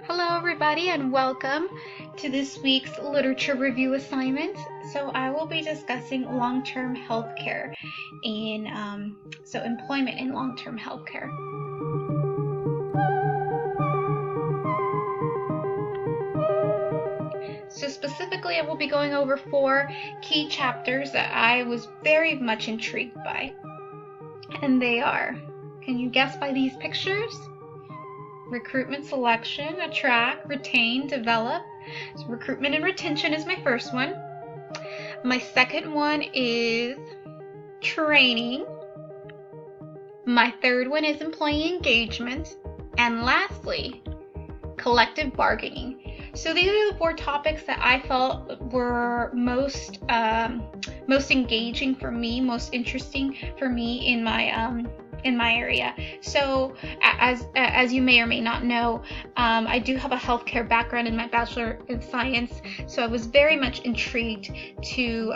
Hello, everybody, and welcome to this week's literature review assignment. So I will be discussing long-term healthcare in employment in long-term healthcare. So specifically, I will be going over 4 key chapters that I was very much intrigued by, and they are, can you guess by these pictures? Recruitment, selection, attract, retain, develop. So recruitment and retention is my first one. My second one is training. My third one is employee engagement. And lastly, collective bargaining. So these are the 4 topics that I felt were most engaging for me, most interesting for me in my area. So as you may or may not know, I do have a healthcare background in my Bachelor in Science, so I was very much intrigued to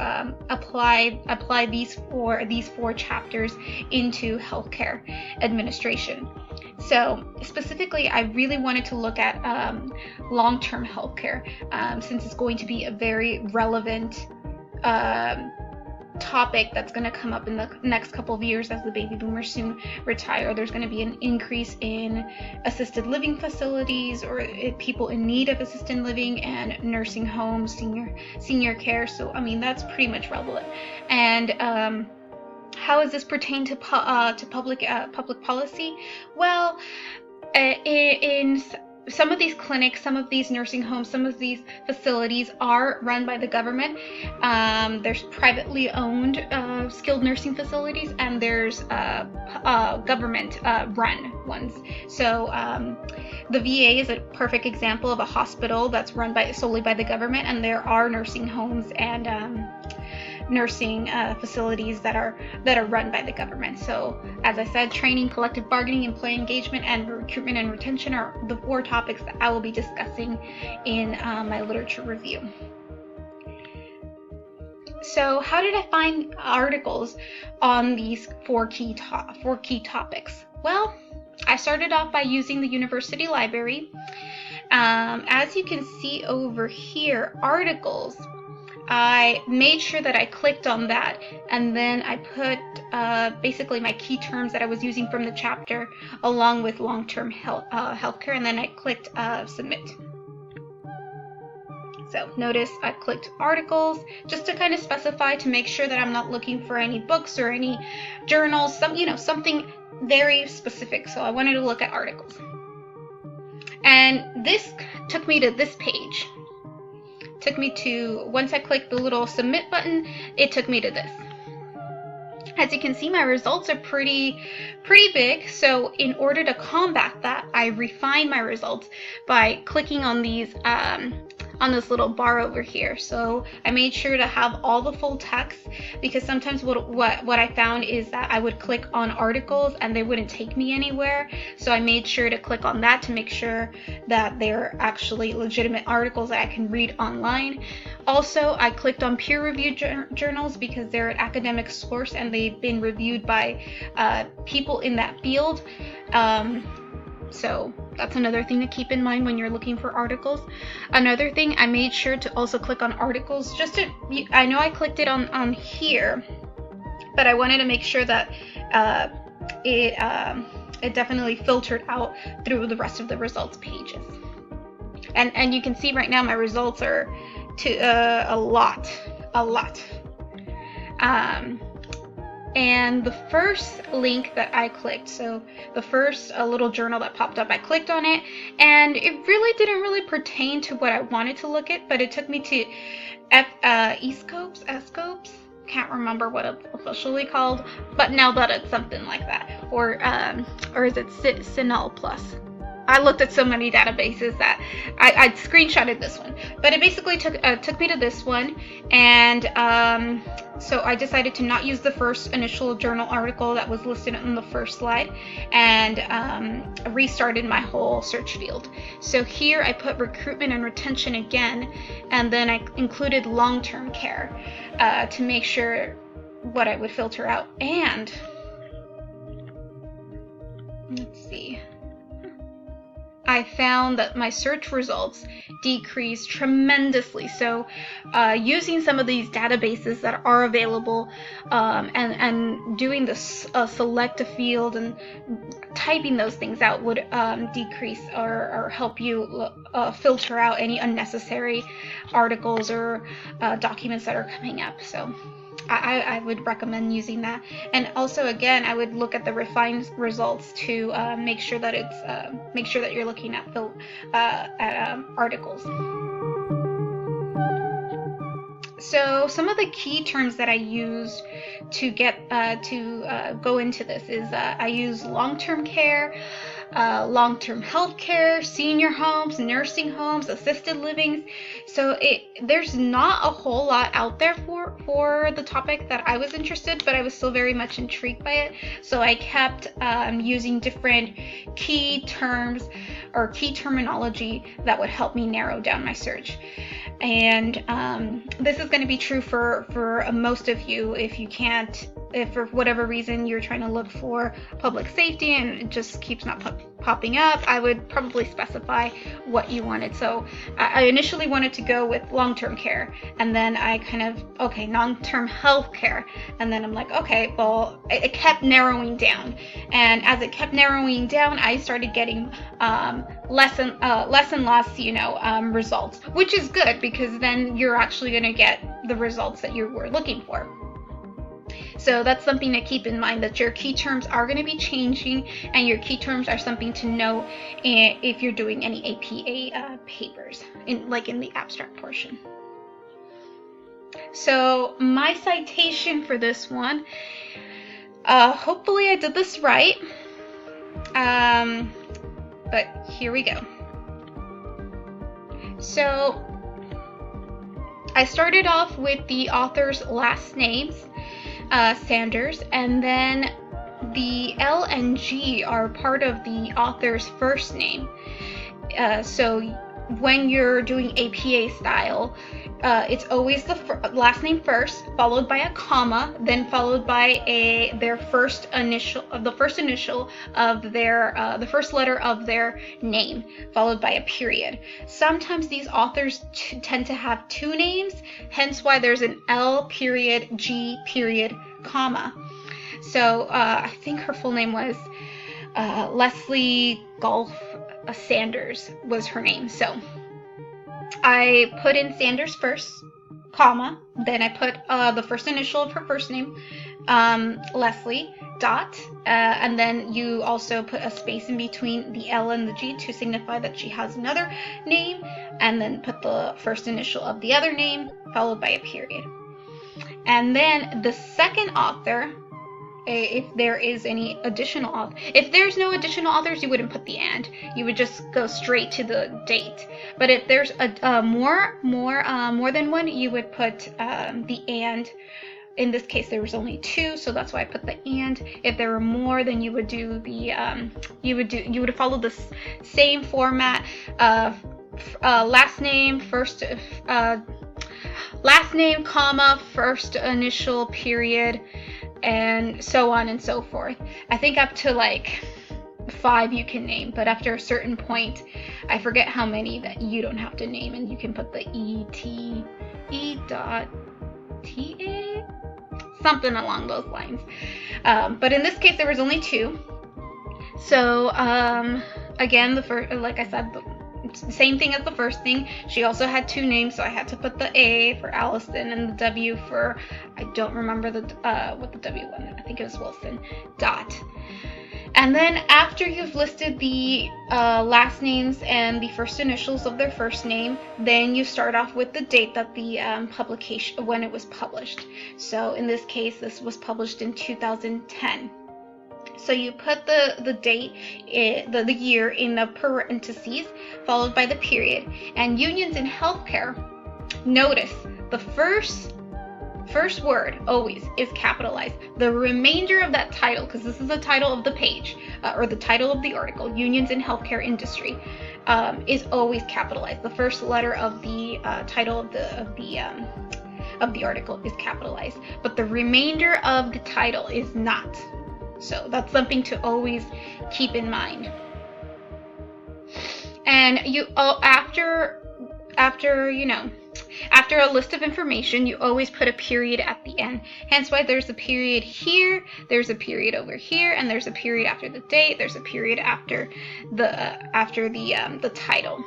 apply these four chapters into healthcare administration. So specifically, I really wanted to look at long-term healthcare since it's going to be a very relevant topic that's going to come up in the next couple of years as the baby boomers soon retire. There's going to be an increase in assisted living facilities or people in need of assisted living and nursing homes, senior care. So I mean, that's pretty much relevant. And how does this pertain to public policy? Well, in some of these clinics, some of these nursing homes, some of these facilities are run by the government. There's privately owned skilled nursing facilities, and there's government run ones. So the VA is a perfect example of a hospital that's run solely by the government, and there are nursing homes and nursing facilities that are run by the government. So as I said, training, collective bargaining, employee engagement, and recruitment and retention are the 4 topics that I will be discussing in my literature review. So how did I find articles on these 4 key topics? Well, I started off by using the university library. As you can see over here, articles, I made sure that I clicked on that, and then I put basically my key terms that I was using from the chapter along with long-term healthcare, and then I clicked submit. So notice I clicked articles just to kind of specify, to make sure that I'm not looking for any books or any journals, something very specific. So I wanted to look at articles, and this took me to this page. Took me to, once I clicked the little submit button, it took me to this. As you can see, my results are pretty big. So in order to combat that, I refined my results by clicking on these on this little bar over here. So I made sure to have all the full text, because sometimes what I found is that I would click on articles and they wouldn't take me anywhere. So I made sure to click on that to make sure that they're actually legitimate articles that I can read online. Also, I clicked on peer-reviewed journals because they're an academic source and they've been reviewed by people in that field. So that's another thing to keep in mind when you're looking for articles. Another thing, I made sure to also click on articles I know I clicked it on here, but I wanted to make sure that it definitely filtered out through the rest of the results pages. And you can see right now my results are a lot. And the first link that I clicked, so the first little journal that popped up, I clicked on it, and it really didn't pertain to what I wanted to look at, but it took me to E-Scopes, can't remember what it's officially called, but now that it's something like that, or is it Cinel Plus? I looked at so many databases that I screenshotted this one, but it basically took me to this one, and so I decided to not use the first initial journal article that was listed on the first slide, and restarted my whole search field. So here I put recruitment and retention again, and then I included long-term care to make sure what I would filter out. And let's see. I found that my search results decreased tremendously. So using some of these databases that are available and doing this select a field and typing those things out would decrease or help you filter out any unnecessary articles or documents that are coming up. So I would recommend using that. And also, again, I would look at the refined results to make sure that you're looking at articles. So some of the key terms that I used to get to go into this is I use long-term care, long-term health care, senior homes, nursing homes, assisted living. So there's not a whole lot out there for the topic that I was interested, but I was still very much intrigued by it. So I kept using different key terms or key terminology that would help me narrow down my search. And this is going to be true for most of you. If for whatever reason you're trying to look for public safety and it just keeps not popping up, I would probably specify what you wanted. So I initially wanted to go with long-term care, and then I long-term health care, and then I'm like, okay, well, it kept narrowing down, and as it kept narrowing down, I started getting less and less results, which is good because then you're actually going to get the results that you were looking for. So that's something to keep in mind, that your key terms are going to be changing, and your key terms are something to know if you're doing any APA papers, in the abstract portion. So my citation for this one, hopefully I did this right, but here we go. So I started off with the author's last names, Sanders, and then the L and G are part of the author's first name. So when you're doing APA style, it's always the last name first, followed by a comma, then followed by the first initial of their the first letter of their name, followed by a period. Sometimes these authors tend to have two names, hence why there's an L period G period comma. So I think her full name was Leslie Golf Sanders was her name. So I put in Sanders first, comma, then I put the first initial of her first name, Leslie, dot, and then you also put a space in between the L and the G to signify that she has another name, and then put the first initial of the other name, followed by a period. And then the second author, if there is any additional author. If there's no additional authors, you wouldn't put the and. You would just go straight to the date. But if there's more than one, you would put the and. In this case, there was only two, so that's why I put the and. If there were more, then you would do the you would follow the same format. Last name first. Last name, comma, first initial, period, and so on and so forth. I think up to like 5 you can name, but after a certain point, I forget how many that you don't have to name, and you can put the E.TA, something along those lines. But in this case, there was only 2. So again, the first, like I said, same thing as the first thing. She also had 2 names, so I had to put the A for Allison and the W for, I don't remember what the W one. I think it was Wilson. Dot. And then after you've listed the last names and the first initials of their first name, then you start off with the date that the publication, when it was published. So in this case, this was published in 2010. So you put the date, the year in the parentheses, followed by the period. And unions in healthcare, notice the first word always is capitalized. The remainder of that title, because this is the title of the page, or the title of the article, unions in healthcare industry, is always capitalized. The first letter of the title of the article is capitalized, but the remainder of the title is not. So that's something to always keep in mind. And you after a list of information, you always put a period at the end. Hence why there's a period here, there's a period over here, and there's a period after the date, there's a period after the title.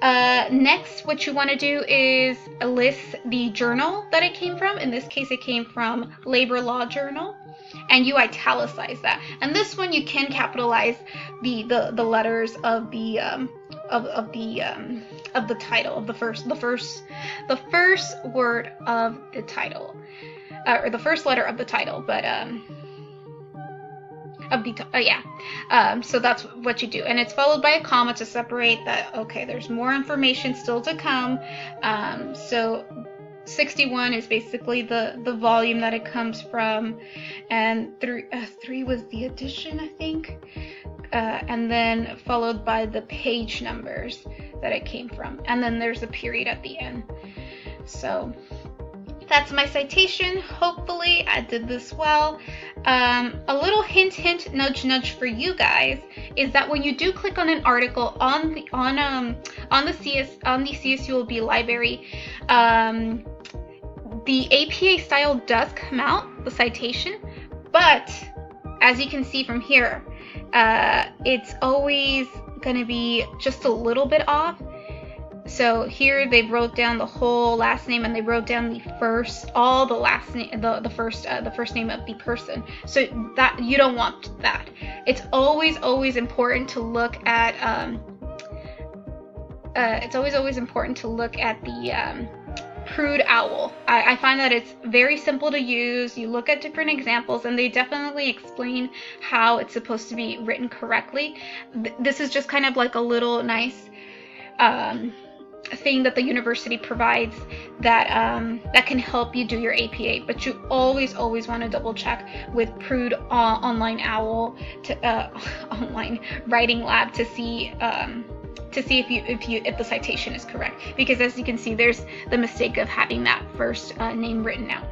Next, what you want to do is list the journal that it came from. In this case, it came from Labor Law Journal, and you italicize that. And this one you can capitalize the letters of the title of the first word of the title, or the first letter of the title, but so that's what you do, and it's followed by a comma to separate that. Okay, there's more information still to come. So 61 is basically the volume that it comes from, and 3 was the edition, I think, and then followed by the page numbers that it came from, and then there's a period at the end. So that's my citation. Hopefully I did this well. A little hint, nudge, nudge for you guys is that when you do click on an article on the CSULB library, the APA style does come out, the citation, but as you can see from here, it's always going to be just a little bit off. So here they wrote down the whole last name, and they wrote down the first name, the first name of the person. So that you don't want that. It's always important to look at the Prude Owl. I find that it's very simple to use. You look at different examples, and they definitely explain how it's supposed to be written correctly. This is just kind of like a little nice thing that the university provides that can help you do your APA, but you always want to double check with Prude Online Owl online writing lab to see if the citation is correct, because as you can see, there's the mistake of having that first name written out.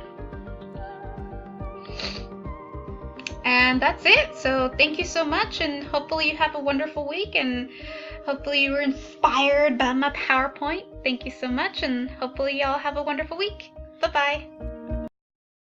And that's it. So thank you so much, and hopefully you have a wonderful week, and hopefully you were inspired by my PowerPoint. Thank you so much, and hopefully y'all have a wonderful week. Bye-bye.